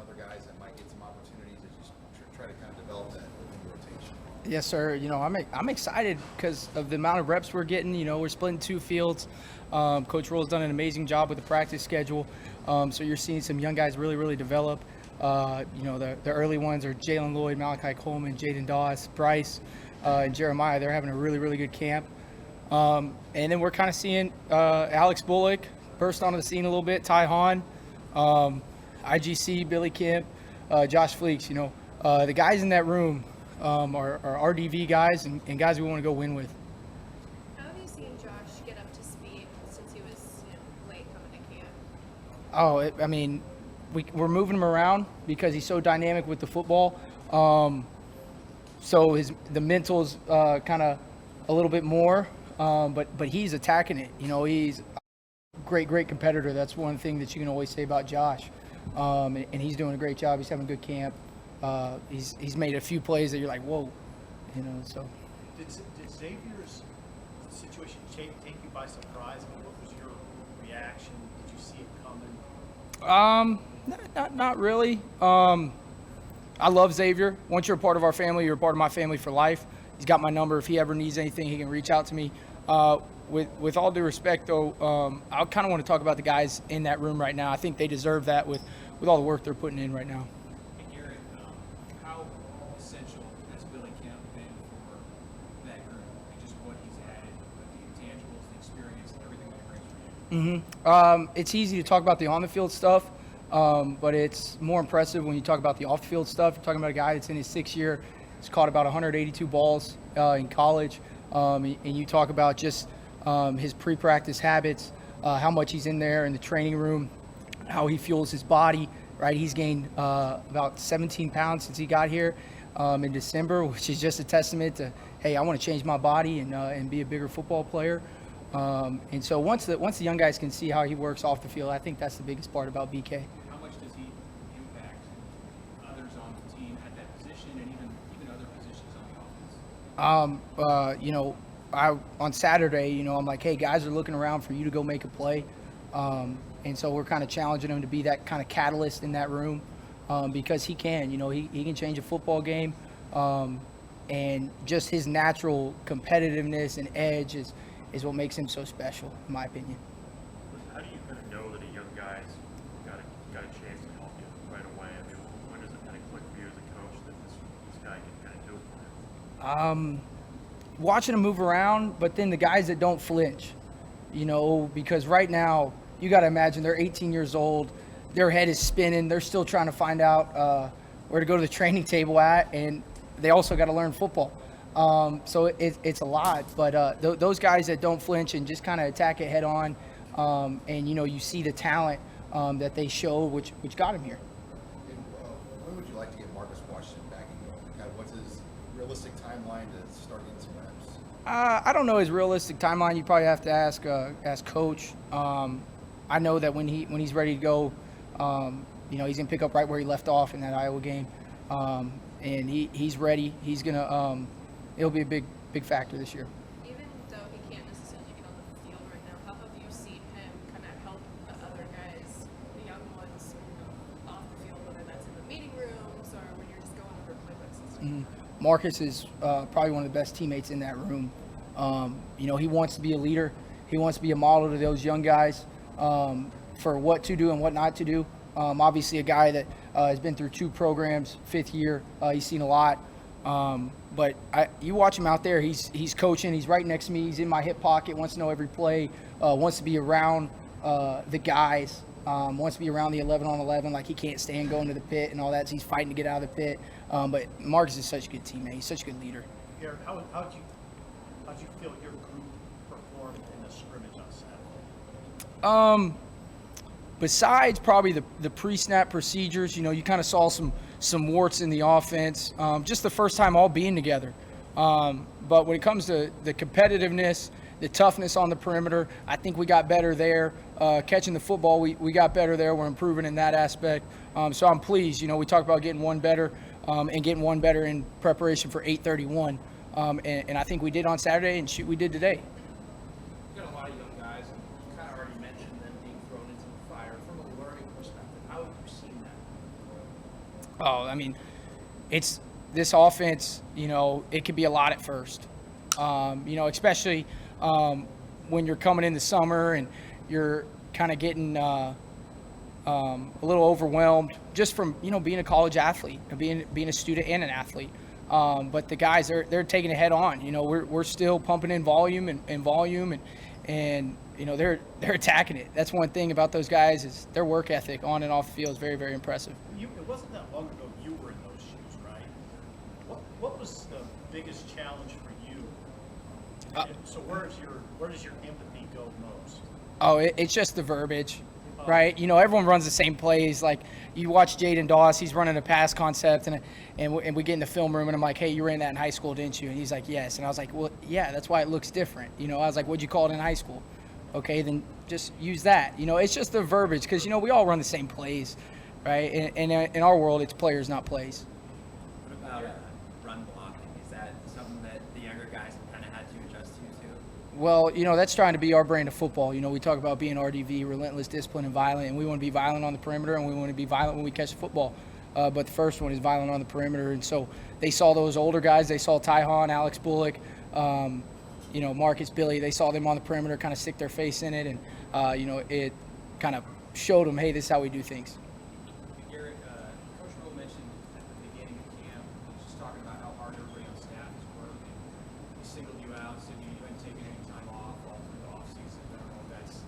other guys that might get some opportunities as you try to kind of develop that rotation? Yes, sir. I'm excited because of the amount of reps we're getting. We're splitting two fields. Coach Roll's done an amazing job with the practice schedule. So you're seeing some young guys really, really develop. The early ones are Jalen Lloyd, Malachi Coleman, Jaden Doss, Bryce, and Jeremiah. They're having a really, really good camp. And then we're kind of seeing Alex Bullock burst onto the scene a little bit, Ty Hahn, IGC, Billy Kemp, Josh Fleeks. The guys in that room are RDV guys and guys we want to go win with. How have you seen Josh get up to speed since he was late coming to camp? We're moving him around because he's so dynamic with the football. So the mental's kind of a little bit more, but he's attacking it. He's a great competitor. That's one thing that you can always say about Josh. And he's doing a great job. He's having a good camp. He's made a few plays that you're like, whoa, so. Did Xavier's situation take you by surprise? What was your reaction? Did you see it coming? Not really. I love Xavier. Once you're a part of our family, you're a part of my family for life. He's got my number. If he ever needs anything, he can reach out to me. With all due respect, though, I kind of want to talk about the guys in that room right now. I think they deserve that with all the work they're putting in right now. Hey, Garret, how essential has Billy Kemp been for that group and just what he's added with the intangibles, the experience, and everything that he brings for you? It's easy to talk about the on-the-field stuff, but it's more impressive when you talk about the off-the-field stuff. You're talking about a guy that's in his 6th year. He's caught about 182 balls in college, and you talk about just his pre-practice habits, how much he's in there in the training room, how he fuels his body, right? He's gained about 17 pounds since he got here in December, which is just a testament to, hey, I want to change my body and be a bigger football player. And so once the young guys can see how he works off the field, I think that's the biggest part about BK. How much does he impact others on the team at that position and even other positions on the offense? On Saturday, I'm like, hey, guys are looking around for you to go make a play. And so we're kind of challenging him to be that kind of catalyst in that room because he can. He can change a football game. And just his natural competitiveness and edge is what makes him so special, in my opinion. How do you kind of know that a young guy's got a chance to help you right away? I mean, when does it kind of click for you as a coach that this guy can kind of do it for you? Watching him move around, but then the guys that don't flinch, because right now you got to imagine they're 18 years old, their head is spinning, they're still trying to find out where to go to the training table at, and they also got to learn football. So it's a lot, but those guys that don't flinch and just kind of attack it head on, and you see the talent that they show, which got him here. And, when would you like to get Marcus Washington back and going? Kind of what's his realistic timeline to start getting some reps? I don't know his realistic timeline. You probably have to ask Coach. I know that when he's ready to go, he's gonna pick up right where he left off in that Iowa game, and he's ready. He's gonna. It'll be a big factor this year. Even though he can't necessarily get on the field right now, how have you seen him kind of help the other guys, the young ones, off the field, whether that's in the meeting rooms or when you're just going over playbooks and stuff? Marcus is probably one of the best teammates in that room. He wants to be a leader. He wants to be a model to those young guys for what to do and what not to do. Obviously, a guy that has been through 2 programs, 5th year. He's seen a lot. But you watch him out there. He's coaching. He's right next to me. He's in my hip pocket. Wants to know every play. Wants to be around the guys. Wants to be around the 11-on-11. Like he can't stand going to the pit and all that. So he's fighting to get out of the pit. But Marcus is such a good teammate. He's such a good leader. Garret, how'd you feel your group performed in the scrimmage on Saturday? Besides probably the pre-snap procedures, you kind of saw some warts in the offense. Just the first time all being together. But when it comes to the competitiveness, the toughness on the perimeter, I think we got better there. Catching the football, we got better there. We're improving in that aspect. So I'm pleased. We talked about getting one better and getting one better in preparation for 8:31. And I think we did on Saturday, and we did today. You've got a lot of young guys, and you kind of already mentioned them being thrown into the fire. From a learning perspective, how have you seen that? Oh, I mean, it's this offense, it could be a lot at first. Especially when you're coming in the summer and you're kind of getting a little overwhelmed just from, being a college athlete, being a student and an athlete. But the guys, they're taking it head on. We're still pumping in volume and volume and they're attacking it. That's one thing about those guys is their work ethic on and off the field is very, very impressive. It wasn't that long ago you were in those shoes, right? What was the biggest challenge for you? So where does your empathy go most? Oh, it's just the verbiage, right? Everyone runs the same plays. Like you watch Jaden Doss, he's running a pass concept, and we get in the film room, and I'm like, hey, you ran that in high school, didn't you? And he's like, yes. And I was like, well, yeah, that's why it looks different. I was like, what'd you call it in high school? Okay, then just use that. It's just the verbiage because, we all run the same plays, right? And in our world, it's players, not plays. What about run blocking? Is that something that the younger guys kind of had to adjust to too? Well, that's trying to be our brand of football. We talk about being RDV, relentless, disciplined, and violent, and we want to be violent on the perimeter, and we want to be violent when we catch the football. But the first one is violent on the perimeter, and so they saw those older guys. They saw Tyhon, Alex Bullock, Marcus Billy. They saw them on the perimeter kind of stick their face in it, and, it kind of showed them, hey, this is how we do things. Garret, Coach Rule mentioned at the beginning of camp, he was just talking about how hard everybody on staff is working. He singled you out, said you hadn't taken any time off all through the offseason. I don't know if that's,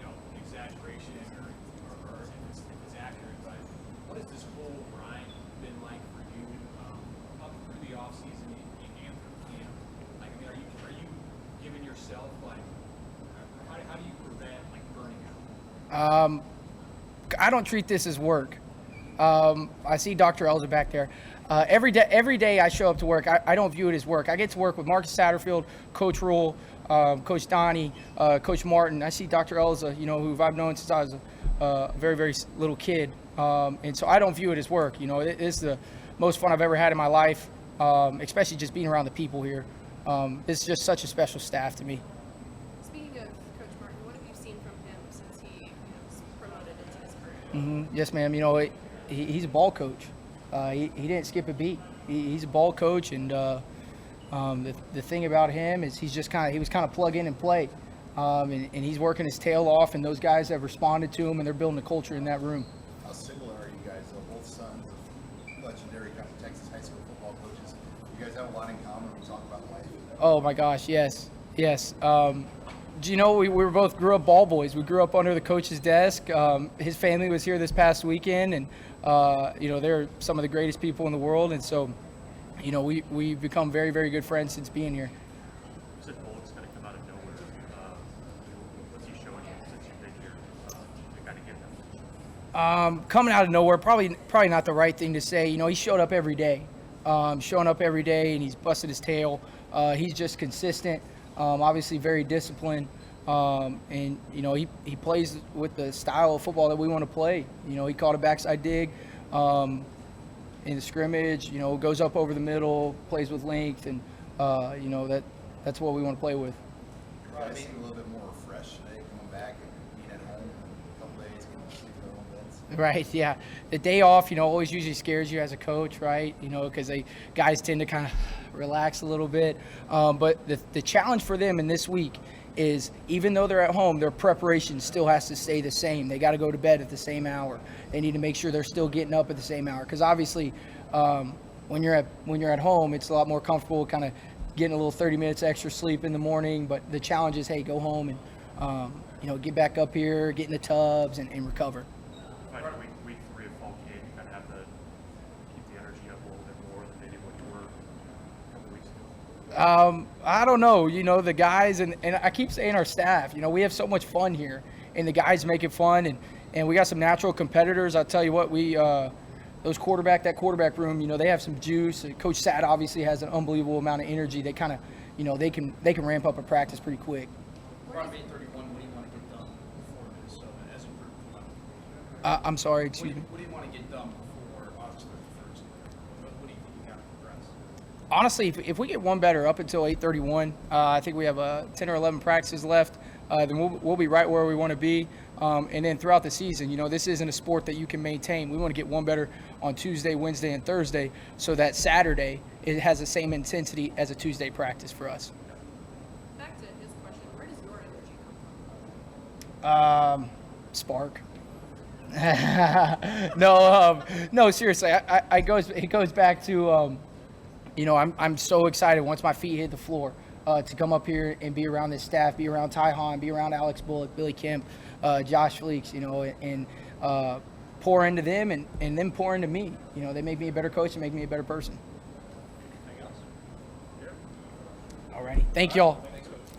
an exaggeration or if it's accurate, but what has this whole grind been like for you up through the offseason and through camp? Like, I mean, are you giving yourself, like, how do you prevent, like, burning out? I don't treat this as work. I see Dr. Elza back there. Every day I show up to work, I don't view it as work. I get to work with Marcus Satterfield, Coach Rule, Coach Donnie, Coach Martin. I see Dr. Elza, who I've known since I was a very, very little kid. And so I don't view it as work. It's the most fun I've ever had in my life, especially just being around the people here. It's just such a special staff to me. Speaking of Coach Martin, what have you seen from him since he was promoted into his career? Yes, ma'am. He's a ball coach. He didn't skip a beat. He's a ball coach, and the thing about him is he was kind of plug in and play, and he's working his tail off. And those guys have responded to him, and they're building a culture in that room. How similar are you guys? Both sons of legendary kind of Texas high school football coaches. You guys have a lot in common when you talk about life. Oh my gosh, yes. We both grew up ball boys. We grew up under the coach's desk. His family was here this past weekend, and they're some of the greatest people in the world. And so, we've become very, very good friends since being here. You said Bullock's going to come out of nowhere. What's he showing you since you've been here to kind of get them? Coming out of nowhere, probably not the right thing to say. He showed up every day, and he's busted his tail. He's just consistent. Obviously very disciplined, and he plays with the style of football that we want to play. He caught a backside dig in the scrimmage. Goes up over the middle, plays with length, and that's what we want to play with. You guys seem a little bit more refreshed today, coming back and being at home in a couple days, getting to sleep in their own beds. Right, yeah. The day off, always usually scares you as a coach, right? Because guys tend to kind of relax a little bit. But the challenge for them in this week is even though they're at home, their preparation still has to stay the same. They got to go to bed at the same hour. They need to make sure they're still getting up at the same hour. Because obviously, when you're at home, it's a lot more comfortable kind of getting a little 30 minutes extra sleep in the morning. But the challenge is, hey, go home and get back up here, get in the tubs, and recover. Week 3 of fall camp, you kind of have to keep the energy up a little bit more than maybe what you were a couple weeks ago. I don't know. The guys, and I keep saying our staff, we have so much fun here, and the guys make it fun, and we got some natural competitors. I'll tell you what, that quarterback room, they have some juice. Coach Sad obviously has an unbelievable amount of energy. They kind of, they can ramp up a practice pretty quick. Around 8:31, what do you want to get done before Minnesota as a group? I'm sorry, excuse me. What do you want to get done before August 31st? What do you think you got to progress? Honestly, if we get one better up until 8:31, I think we have 10 or 11 practices left. then we'll be right where we want to be. And then throughout the season, this isn't a sport that you can maintain. We want to get one better on Tuesday, Wednesday, and Thursday, so that Saturday it has the same intensity as a Tuesday practice for us. Back to his question, where does your energy come from? Spark. No, seriously. It goes back to, I'm so excited once my feet hit the floor to come up here and be around this staff, be around Ty Hahn, be around Alex Bullock, Billy Kemp, Josh Fleeks, and pour into them and then pour into me. They make me a better coach and make me a better person. Anything else? Yeah. Alrighty. Thank y'all.